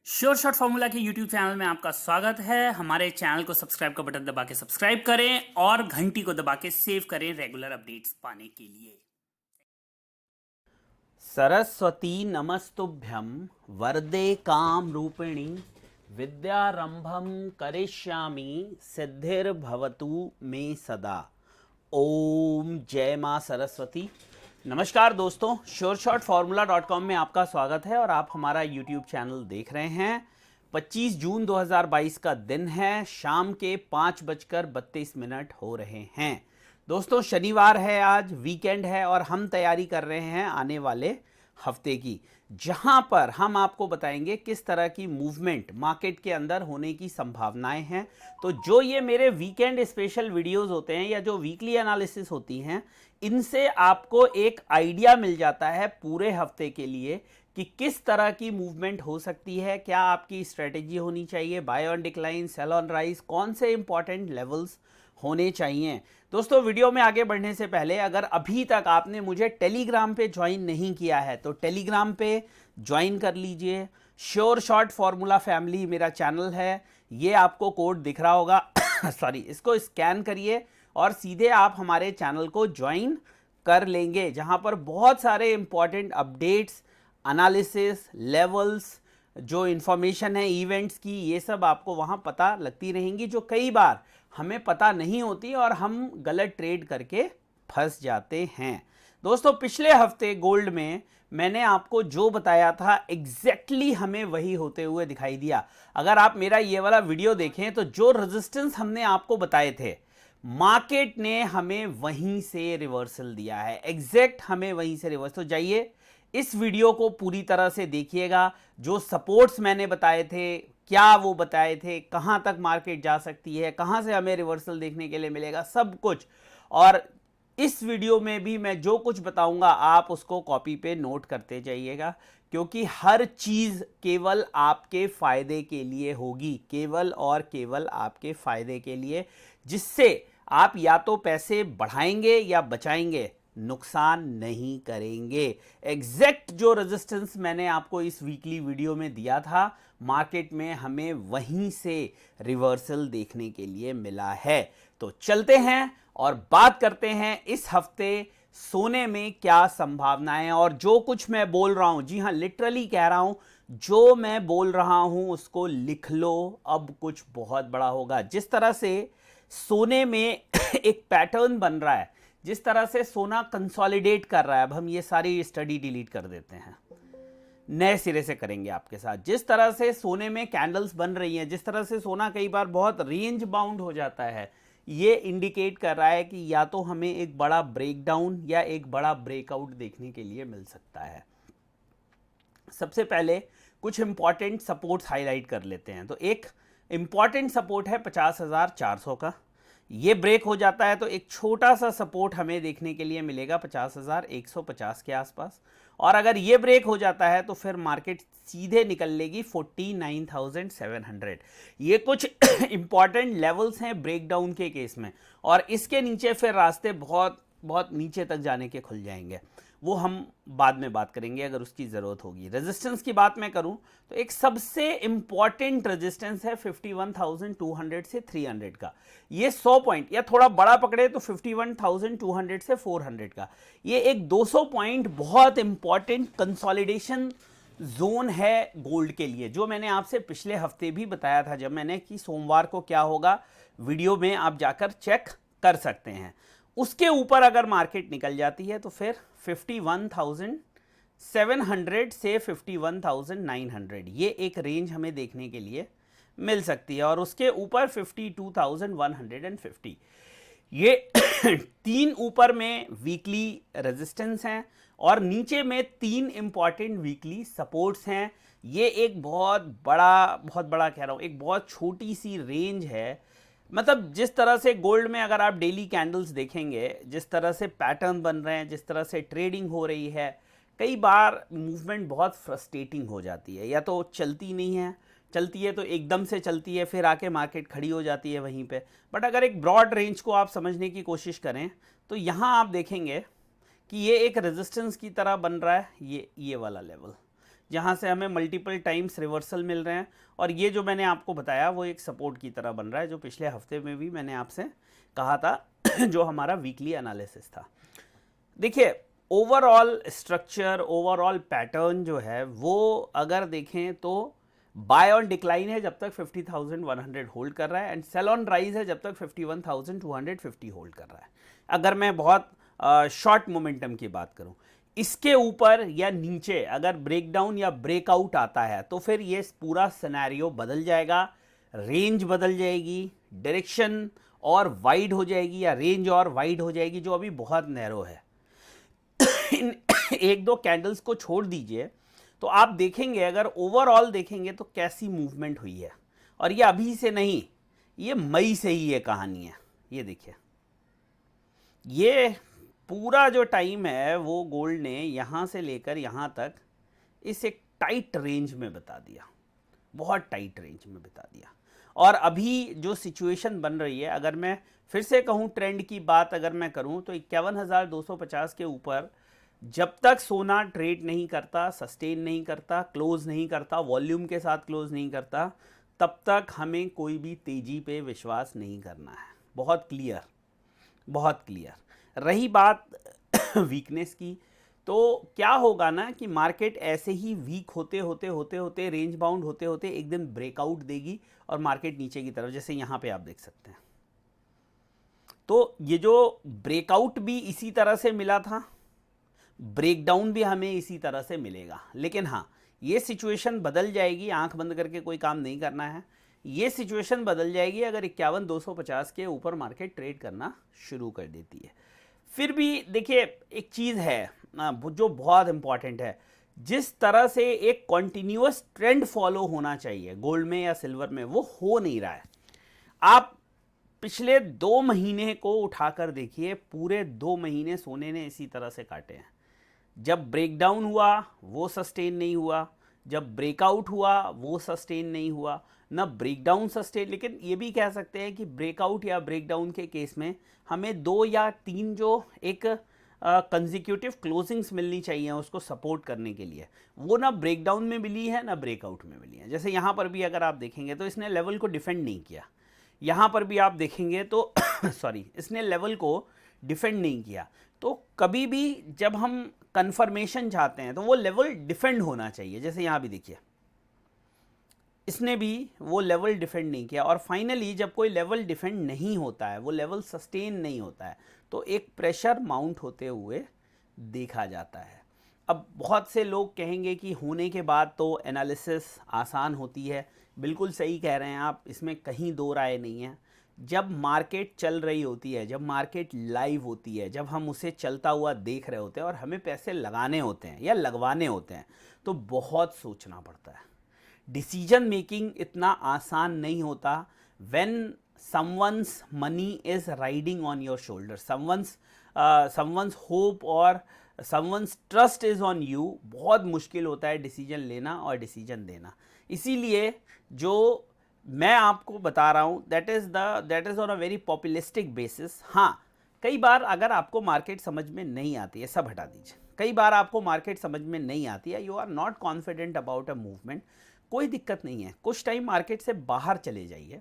Sure shot formula के YouTube channel में आपका स्वागत है। हमारे चैनल को सब्सक्राइब का बटन दबा के सब्सक्राइब करें और घंटी को दबा के सेव करें रेगुलर अपडेट्स पाने के लिए। सरस्वती नमस्तुभ्यं वरदे काम रूपिणी विद्यारंभम करिष्यामि सिद्धिर्भवतु मे सदा। ओम जय मां सरस्वती। नमस्कार दोस्तों, sureshotformula.com में आपका स्वागत है और आप हमारा YouTube चैनल देख रहे हैं। 25 जून 2022 का दिन है, शाम के 5:32 हो रहे हैं। दोस्तों शनिवार है, आज वीकेंड है और हम तैयारी कर रहे हैं आने वाले हफ्ते की, जहां पर हम आपको बताएंगे किस तरह की मूवमेंट मार्केट के अंदर होने की संभावनाएं हैं। तो जो ये मेरे वीकेंड स्पेशल वीडियोस होते हैं या जो वीकली एनालिसिस होती हैं, इनसे आपको एक आइडिया मिल जाता है पूरे हफ्ते के लिए कि किस तरह की मूवमेंट हो सकती है, क्या आपकी स्ट्रेटेजी होनी चाहिए, buy on decline, sell on rise, कौन से इंपॉर्टेंट लेवल्स होने चाहिए। दोस्तों वीडियो में आगे बढ़ने से पहले अगर अभी तक आपने मुझे टेलीग्राम पे ज्वाइन नहीं किया है तो टेलीग्राम पे ज्वाइन कर लीजिए। श्योर शॉट फॉर्मूला फैमिली मेरा चैनल है, ये आपको कोड दिख रहा होगा सॉरी, इसको स्कैन करिए और सीधे आप हमारे चैनल को ज्वाइन कर लेंगे, जहां पर बहुत सारे इंपॉर्टेंट अपडेट्स, एनालिसिस, लेवल्स, जो इन्फॉर्मेशन है इवेंट्स की, ये सब आपको वहां पता लगती रहेंगी, जो कई बार हमें पता नहीं होती और हम गलत ट्रेड करके फंस जाते हैं। दोस्तों पिछले हफ्ते गोल्ड में मैंने आपको जो बताया था एग्जैक्टली हमें वही होते हुए दिखाई दिया। अगर आप मेरा ये वाला वीडियो देखें तो जो रेजिस्टेंस हमने आपको बताए थे, मार्केट ने हमें वहीं से रिवर्सल दिया है, एग्जैक्ट हमें वहीं से रिवर्सल। तो जाइए इस वीडियो को पूरी तरह से देखिएगा। जो सपोर्ट्स मैंने बताए थे, क्या वो बताए थे, कहां तक मार्केट जा सकती है, कहां से हमें रिवर्सल देखने के लिए मिलेगा, सब कुछ। और इस वीडियो में भी मैं जो कुछ बताऊंगा आप उसको कॉपी पे नोट करते जाइएगा, क्योंकि हर चीज केवल आपके फायदे के लिए होगी, केवल और केवल आपके फायदे के लिए, जिससे आप या तो पैसे बढ़ाएंगे या बचाएंगे, नुकसान नहीं करेंगे। एग्जैक्ट जो रेजिस्टेंस मैंने आपको इस वीकली वीडियो में दिया था, मार्केट में हमें वहीं से रिवर्सल देखने के लिए मिला है। तो चलते हैं और बात करते हैं इस हफ्ते सोने में क्या संभावनाएं। और जो कुछ मैं बोल रहा हूं, जी हां लिटरली कह रहा हूं, जो मैं बोल रहा हूं उसको लिख लो, अब कुछ बहुत बड़ा होगा। जिस तरह से सोने में एक पैटर्न बन रहा है, जिस तरह से सोना कंसोलिडेट कर रहा है, अब हम ये सारी स्टडी डिलीट कर देते हैं, नए सिरे से करेंगे आपके साथ। जिस तरह से सोने में कैंडल्स बन रही हैं, जिस तरह से सोना कई बार बहुत रेंज बाउंड हो जाता है, ये इंडिकेट कर रहा है कि या तो हमें एक बड़ा ब्रेकडाउन या एक बड़ा ब्रेकआउट देखने के लिए मिल सकता है। सबसे पहले कुछ इंपॉर्टेंट सपोर्ट्स हाईलाइट कर लेते हैं। तो एक इंपॉर्टेंट सपोर्ट है 50,400 का, ये ब्रेक हो जाता है तो एक छोटा सा सपोर्ट हमें देखने के लिए मिलेगा 50,150 के आसपास। और अगर ये ब्रेक हो जाता है तो फिर मार्केट सीधे निकल लेगी 49,700। ये कुछ इंपॉर्टेंट लेवल्स हैं ब्रेकडाउन के केस में, और इसके नीचे फिर रास्ते बहुत बहुत नीचे तक जाने के खुल जाएंगे, वो हम बाद में बात करेंगे अगर उसकी ज़रूरत होगी। रेजिस्टेंस की बात मैं करूं तो एक सबसे इंपॉर्टेंट रेजिस्टेंस है 51,200 से 300 का, ये 100 पॉइंट या थोड़ा बड़ा पकड़े तो 51,200 से 400 का, ये एक 200 पॉइंट बहुत इंपॉर्टेंट कंसोलिडेशन जोन है गोल्ड के लिए, जो मैंने आपसे पिछले हफ्ते भी बताया था जब मैंने कि सोमवार को क्या होगा, वीडियो में आप जाकर चेक कर सकते हैं। उसके ऊपर अगर मार्केट निकल जाती है तो फिर 51,700 से 51,900 ये एक रेंज हमें देखने के लिए मिल सकती है, और उसके ऊपर 52,150, ये तीन ऊपर में वीकली रेजिस्टेंस हैं और नीचे में तीन इंपॉर्टेंट वीकली सपोर्ट्स हैं। ये एक बहुत बड़ा कह रहा हूं, एक बहुत छोटी सी रेंज है। मतलब जिस तरह से गोल्ड में अगर आप डेली कैंडल्स देखेंगे, जिस तरह से पैटर्न बन रहे हैं, जिस तरह से ट्रेडिंग हो रही है, कई बार मूवमेंट बहुत फ्रस्ट्रेटिंग हो जाती है, या तो चलती नहीं है, चलती है तो एकदम से चलती है, फिर आके मार्केट खड़ी हो जाती है वहीं पे। बट अगर एक ब्रॉड रेंज को आप समझने की कोशिश करें तो यहाँ आप देखेंगे कि ये एक रेजिस्टेंस की तरह बन रहा है, ये वाला लेवल, जहाँ से हमें मल्टीपल टाइम्स रिवर्सल मिल रहे हैं, और ये जो मैंने आपको बताया वो एक सपोर्ट की तरह बन रहा है, जो पिछले हफ्ते में भी मैंने आपसे कहा था जो हमारा वीकली एनालिसिस था। देखिए ओवरऑल स्ट्रक्चर, ओवरऑल पैटर्न जो है वो अगर देखें तो बाय ऑन डिक्लाइन है जब तक 50,100 होल्ड कर रहा है, एंड सेल ऑन राइज है जब तक 51,250 होल्ड कर रहा है। अगर मैं बहुत शॉर्ट मोमेंटम की बात करूं, इसके ऊपर या नीचे अगर ब्रेकडाउन या ब्रेकआउट आता है तो फिर ये पूरा सिनेरियो बदल जाएगा, रेंज बदल जाएगी, डायरेक्शन और वाइड हो जाएगी या रेंज और वाइड हो जाएगी, जो अभी बहुत नैरो है। इन एक दो कैंडल्स को छोड़ दीजिए तो आप देखेंगे, अगर ओवरऑल देखेंगे तो कैसी मूवमेंट हुई है, और ये अभी से नहीं, ये मई से ही ये कहानी है। ये देखिए, ये पूरा जो टाइम है वो गोल्ड ने यहाँ से लेकर यहाँ तक इस एक टाइट रेंज में बता दिया, बहुत टाइट रेंज में बता दिया। और अभी जो सिचुएशन बन रही है, अगर मैं फिर से कहूँ ट्रेंड की बात अगर मैं करूँ तो 51,250 के ऊपर जब तक सोना ट्रेड नहीं करता, सस्टेन नहीं करता, क्लोज नहीं करता, वॉल्यूम के साथ क्लोज नहीं करता, तब तक हमें कोई भी तेज़ी पे विश्वास नहीं करना है। बहुत क्लियर, बहुत क्लियर। रही बात वीकनेस की, तो क्या होगा ना कि मार्केट ऐसे ही वीक होते होते होते होते रेंज बाउंड होते होते एक दिन ब्रेकआउट देगी और मार्केट नीचे की तरफ, जैसे यहाँ पे आप देख सकते हैं। तो ये जो ब्रेकआउट भी इसी तरह से मिला था, ब्रेकडाउन भी हमें इसी तरह से मिलेगा। लेकिन हाँ, ये सिचुएशन बदल जाएगी, आंख बंद करके कोई काम नहीं करना है। ये सिचुएशन बदल जाएगी अगर 51,250 के ऊपर मार्केट ट्रेड करना शुरू कर देती है। फिर भी देखिए एक चीज़ है जो बहुत इंपॉर्टेंट है, जिस तरह से एक कॉन्टिन्यूअस ट्रेंड फॉलो होना चाहिए गोल्ड में या सिल्वर में, वो हो नहीं रहा है। आप पिछले 2 महीने को उठाकर देखिए, पूरे 2 महीने सोने ने इसी तरह से काटे हैं। जब ब्रेकडाउन हुआ वो सस्टेन नहीं हुआ, जब ब्रेकआउट हुआ वो सस्टेन नहीं हुआ, ना ब्रेकडाउन सस्टेन। लेकिन ये भी कह सकते हैं कि ब्रेकआउट या ब्रेकडाउन के केस में हमें 2 या 3 जो एक कंजिक्यूटिव क्लोजिंग्स मिलनी चाहिए उसको सपोर्ट करने के लिए, वो ना ब्रेकडाउन में मिली है ना ब्रेकआउट में मिली है। जैसे यहाँ पर भी अगर आप देखेंगे तो इसने लेवल को डिफेंड नहीं किया, यहाँ पर भी आप देखेंगे तो सॉरी, इसने लेवल को डिफेंड नहीं किया। तो कभी भी जब हम कंफर्मेशन चाहते हैं तो वो लेवल डिफेंड होना चाहिए। जैसे यहाँ भी देखिए, इसने भी वो लेवल डिफेंड नहीं किया, और फाइनली जब कोई लेवल डिफेंड नहीं होता है, वो लेवल सस्टेन नहीं होता है, तो एक प्रेशर माउंट होते हुए देखा जाता है। अब बहुत से लोग कहेंगे कि होने के बाद तो एनालिसिस आसान होती है। बिल्कुल सही कह रहे हैं आप, इसमें कहीं दो राय नहीं है। जब मार्केट चल रही होती है, जब मार्केट लाइव होती है, जब हम उसे चलता हुआ देख रहे होते हैं और हमें पैसे लगाने होते हैं या लगवाने होते हैं, तो बहुत सोचना पड़ता है। डिसीजन मेकिंग इतना आसान नहीं होता। When someone's money is riding on your shoulder, someone's hope और someone's trust is on you, बहुत मुश्किल होता है डिसीजन लेना और डिसीजन देना। इसीलिए जो मैं आपको बता रहा हूँ that is on a very populistic basis. हाँ, कई बार अगर आपको मार्केट समझ में नहीं आती है, सब हटा दीजिए, कई बार आपको मार्केट समझ में नहीं आती है, you are not confident about a movement, कोई दिक्कत नहीं है। कुछ टाइम मार्केट से बाहर चले जाइए,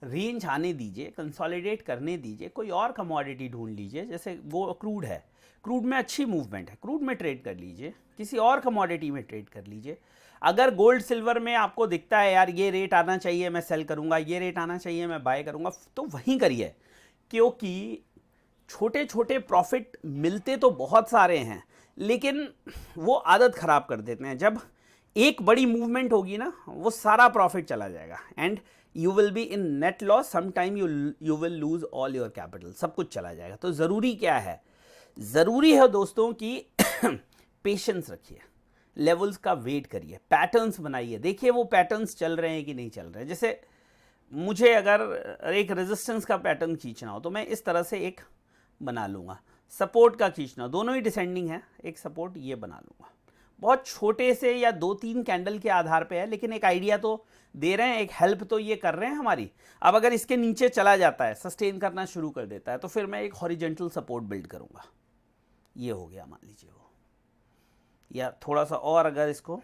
रेंज आने दीजिए, कंसोलिडेट करने दीजिए, कोई और कमोडिटी ढूंढ लीजिए। जैसे वो क्रूड है, क्रूड में अच्छी मूवमेंट है, क्रूड में ट्रेड कर लीजिए, किसी और कमोडिटी में ट्रेड कर लीजिए। अगर गोल्ड सिल्वर में आपको दिखता है यार ये रेट आना चाहिए मैं सेल करूंगा, ये रेट आना चाहिए मैं बाय करूंगा, तो वहीं करिए, क्योंकि छोटे छोटे प्रॉफिट मिलते तो बहुत सारे हैं, लेकिन वो आदत खराब कर देते हैं। जब एक बड़ी मूवमेंट होगी ना, वो सारा प्रॉफिट चला जाएगा and you will be in net loss, some time you will lose all your capital, सब कुछ चला जाएगा। तो ज़रूरी क्या है? ज़रूरी है दोस्तों कि पेशेंस रखिए, लेवल्स का वेट करिए, पैटर्न्स बनाइए, देखिए वो पैटर्न्स चल रहे हैं कि नहीं चल रहे हैं। जैसे मुझे अगर एक रेजिस्टेंस का पैटर्न खींचना हो तो मैं इस तरह से एक बना लूँगा, सपोर्ट का खींचना, दोनों ही डिसेंडिंग है, एक सपोर्ट ये बना लूँगा। बहुत छोटे से या 2-3 कैंडल के आधार पे है, लेकिन एक आइडिया तो दे रहे हैं, एक हेल्प तो ये कर रहे हैं हमारी। अब अगर इसके नीचे चला जाता है, सस्टेन करना शुरू कर देता है, तो फिर मैं एक हॉरिजेंटल सपोर्ट बिल्ड करूँगा। ये हो गया मान लीजिए वो, या थोड़ा सा और अगर इसको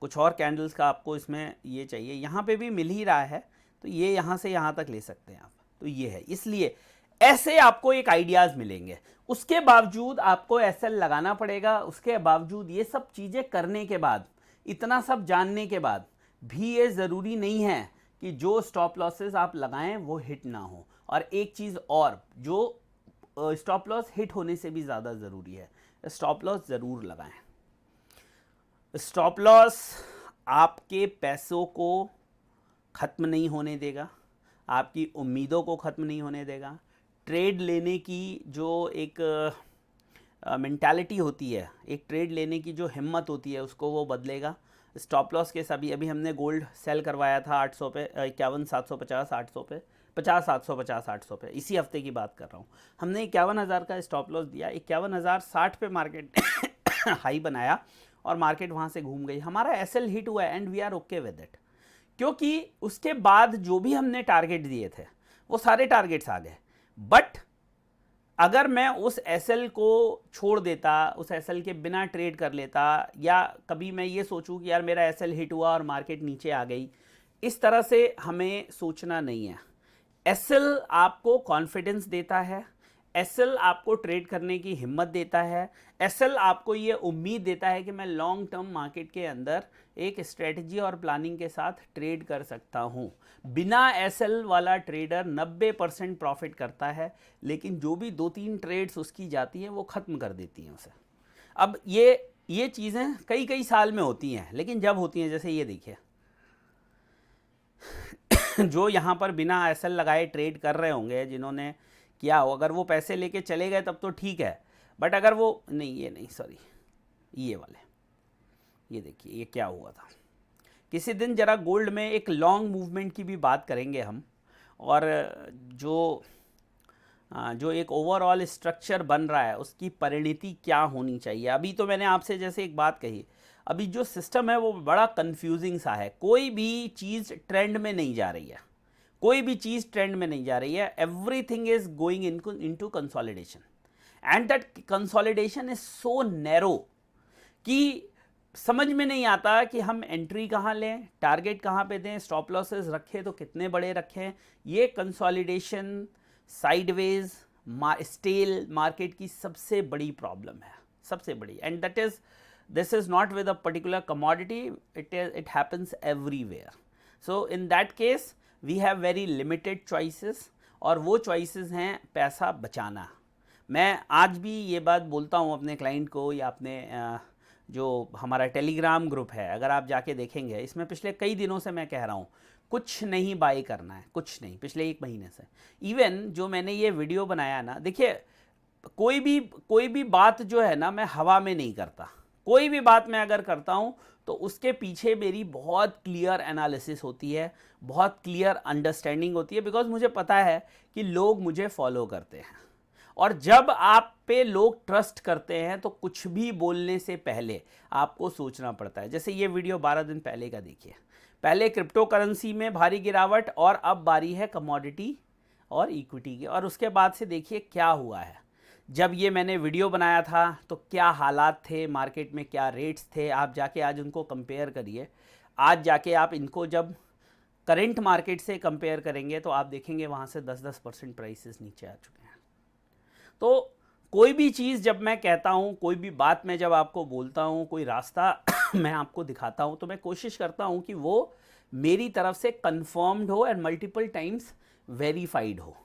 कुछ और कैंडल्स का आपको इसमें ये चाहिए, यहाँ पे भी मिल ही रहा है, तो ये यहाँ से यहाँ तक ले सकते हैं आप, तो ये है। इसलिए ऐसे आपको एक आइडियाज़ मिलेंगे। उसके बावजूद आपको एसएल लगाना पड़ेगा, उसके बावजूद ये सब चीज़ें करने के बाद, इतना सब जानने के बाद भी ये ज़रूरी नहीं है कि जो स्टॉप लॉसेस आप लगाएं वो हिट ना हो। और एक चीज़ और, जो स्टॉप लॉस हिट होने से भी ज़्यादा ज़रूरी है, स्टॉप लॉस ज़रूर लगाएं। स्टॉप लॉस आपके पैसों को ख़त्म नहीं होने देगा, आपकी उम्मीदों को ख़त्म नहीं होने देगा। ट्रेड लेने की जो एक मेंटालिटी होती है, एक ट्रेड लेने की जो हिम्मत होती है, उसको वो बदलेगा। स्टॉप लॉस के अभी हमने गोल्ड सेल करवाया था 800 पे, 51,750 800 पे, 50,750 800 पे, इसी हफ्ते की बात कर रहा हूँ। हमने 51,000 का स्टॉप लॉस दिया, 51,060 पे मार्केट हाई बनाया और मार्केट वहाँ से घूम गई। हमारा एसएल हिट हुआ and we are okay with it, क्योंकि उसके बाद जो भी हमने टारगेट दिए थे वो सारे टारगेट्स आ गए। बट अगर मैं उस एसएल को छोड़ देता, उस एसएल के बिना ट्रेड कर लेता, या कभी मैं ये सोचूं कि यार मेरा एसएल हिट हुआ और मार्केट नीचे आ गई, इस तरह से हमें सोचना नहीं है। एसएल आपको कॉन्फिडेंस देता है, एसएल आपको ट्रेड करने की हिम्मत देता है, एसएल आपको ये उम्मीद देता है कि मैं लॉन्ग टर्म मार्केट के अंदर एक स्ट्रेटजी और प्लानिंग के साथ ट्रेड कर सकता हूँ। बिना एसएल वाला ट्रेडर 90% प्रॉफिट करता है, लेकिन जो भी 2-3 ट्रेड्स उसकी जाती हैं वो ख़त्म कर देती हैं उसे। अब ये चीज़ें कई साल में होती हैं, लेकिन जब होती हैं, जैसे ये देखिए जो यहाँ पर बिना एसएल लगाए ट्रेड कर रहे होंगे, जिन्होंने किया हो, अगर वो पैसे लेके चले गए तब तो ठीक है, बट अगर वो ये वाले, ये देखिए ये क्या हुआ था। किसी दिन जरा गोल्ड में एक लॉन्ग मूवमेंट की भी बात करेंगे हम, और जो एक ओवरऑल स्ट्रक्चर बन रहा है उसकी परिणति क्या होनी चाहिए। अभी तो मैंने आपसे जैसे एक बात कही, अभी जो सिस्टम है वो बड़ा कंफ्यूजिंग सा है। कोई भी चीज़ ट्रेंड में नहीं जा रही है, कोई भी चीज़ ट्रेंड में नहीं जा रही है। Everything is going into consolidation, and that consolidation is so narrow कि समझ में नहीं आता कि हम एंट्री कहाँ लें, टारगेट कहाँ पे दें, स्टॉप लॉसेस रखें तो कितने बड़े रखें। ये कंसोलिडेशन, साइडवेज, स्टेल मार्केट की सबसे बड़ी प्रॉब्लम है, सबसे बड़ी। And this is not with a particular commodity, it happens everywhere. So in that case we have very limited choices, और वो चॉइसेस हैं पैसा बचाना। मैं आज भी ये बात बोलता हूँ अपने क्लाइंट को, या अपने जो हमारा टेलीग्राम ग्रुप है, अगर आप जाके देखेंगे, इसमें पिछले कई दिनों से मैं कह रहा हूँ कुछ नहीं बाई करना है, कुछ नहीं, पिछले 1 महीने से। इवन जो मैंने ये वीडियो बनाया ना, देखिए कोई भी बात जो है ना, मैं हवा में नहीं करता। कोई भी बात मैं अगर करता हूँ तो उसके पीछे मेरी बहुत क्लियर एनालिसिस होती है, बहुत क्लियर अंडरस्टैंडिंग होती है, बिकॉज मुझे पता है कि लोग मुझे फॉलो करते हैं। और जब आप पे लोग ट्रस्ट करते हैं तो कुछ भी बोलने से पहले आपको सोचना पड़ता है। जैसे ये वीडियो 12 दिन पहले का देखिए, पहले क्रिप्टो करेंसी में भारी गिरावट, और अब बारी है कमोडिटी और इक्विटी की। और उसके बाद से देखिए क्या हुआ है। जब ये मैंने वीडियो बनाया था तो क्या हालात थे मार्केट में, क्या रेट्स थे, आप जाके आज उनको कंपेयर करिए। आज जाके आप इनको जब करंट मार्केट से कंपेयर करेंगे तो आप देखेंगे वहाँ से 10% प्राइसेस नीचे आ चुके हैं। तो कोई भी चीज़ जब मैं कहता हूँ, कोई भी बात मैं जब आपको बोलता हूँ, कोई रास्ता मैं आपको दिखाता हूँ, तो मैं कोशिश करता हूँ कि वो मेरी तरफ से कंफर्म्ड हो एंड मल्टीपल टाइम्स वेरीफाइड हो।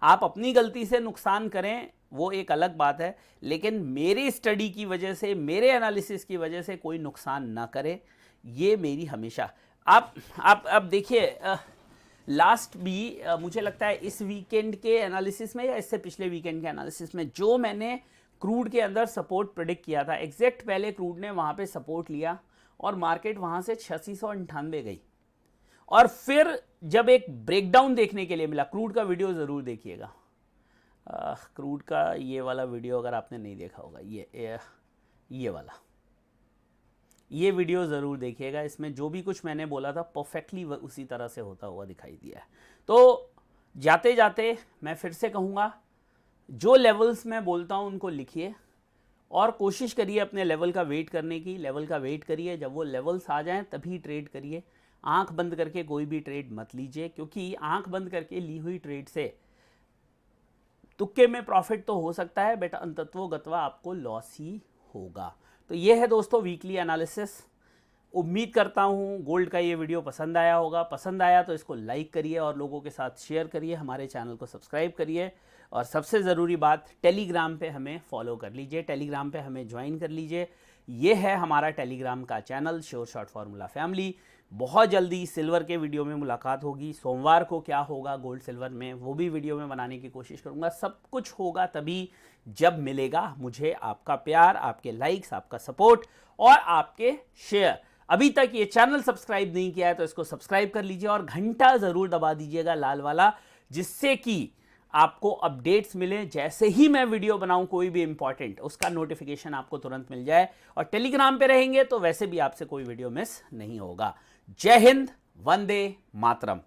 आप अपनी गलती से नुकसान करें वो एक अलग बात है, लेकिन मेरी स्टडी की वजह से, मेरे एनालिसिस की वजह से कोई नुकसान ना करे, ये मेरी हमेशा। आप अब देखिए, लास्ट भी मुझे लगता है इस वीकेंड के एनालिसिस में या इससे पिछले वीकेंड के एनालिसिस में, जो मैंने क्रूड के अंदर सपोर्ट प्रेडिक्ट किया था, एग्जैक्ट पहले क्रूड ने वहाँ पे सपोर्ट लिया और मार्केट वहाँ से 8698 गई। और फिर जब एक ब्रेकडाउन देखने के लिए मिला, क्रूड का वीडियो ज़रूर देखिएगा, क्रूड का ये वाला वीडियो अगर आपने नहीं देखा होगा, ये वाला, ये वीडियो ज़रूर देखिएगा। इसमें जो भी कुछ मैंने बोला था परफेक्टली उसी तरह से होता हुआ दिखाई दिया है। तो जाते जाते मैं फिर से कहूँगा, जो लेवल्स मैं बोलता हूँ उनको लिखिए, और कोशिश करिए अपने लेवल का वेट करने की, लेवल का वेट करिए, जब वो लेवल्स आ जाएं तभी ट्रेड करिए। आंख बंद करके कोई भी ट्रेड मत लीजिए, क्योंकि आंख बंद करके ली हुई ट्रेड से तुक्के में प्रॉफिट तो हो सकता है, बट अंतत्व गत्वा आपको लॉस ही होगा। तो ये है दोस्तों वीकली एनालिसिस। उम्मीद करता हूँ गोल्ड का ये वीडियो पसंद आया होगा। पसंद आया तो इसको लाइक करिए और लोगों के साथ शेयर करिए, हमारे चैनल को सब्सक्राइब करिए, और सबसे ज़रूरी बात, टेलीग्राम पे हमें फॉलो कर लीजिए, टेलीग्राम पे हमें ज्वाइन कर लीजिए। ये है हमारा टेलीग्राम का channel sure shot formula family. बहुत जल्दी सिल्वर के वीडियो में मुलाकात होगी। सोमवार को क्या होगा गोल्ड सिल्वर में, वो भी वीडियो में बनाने की कोशिश करूँगा। सब कुछ होगा तभी जब मिलेगा मुझे आपका प्यार, आपके लाइक्स, आपका सपोर्ट और आपके शेयर। अभी तक ये चैनल सब्सक्राइब नहीं किया है तो इसको सब्सक्राइब कर लीजिए और घंटा ज़रूर दबा दीजिएगा लाल वाला, जिससे कि आपको अपडेट्स मिले। जैसे ही मैं वीडियो बनाऊं कोई भी इंपॉर्टेंट, उसका नोटिफिकेशन आपको तुरंत मिल जाए। और टेलीग्राम पे रहेंगे तो वैसे भी आपसे कोई वीडियो मिस नहीं होगा। जय हिंद, वंदे मातरम।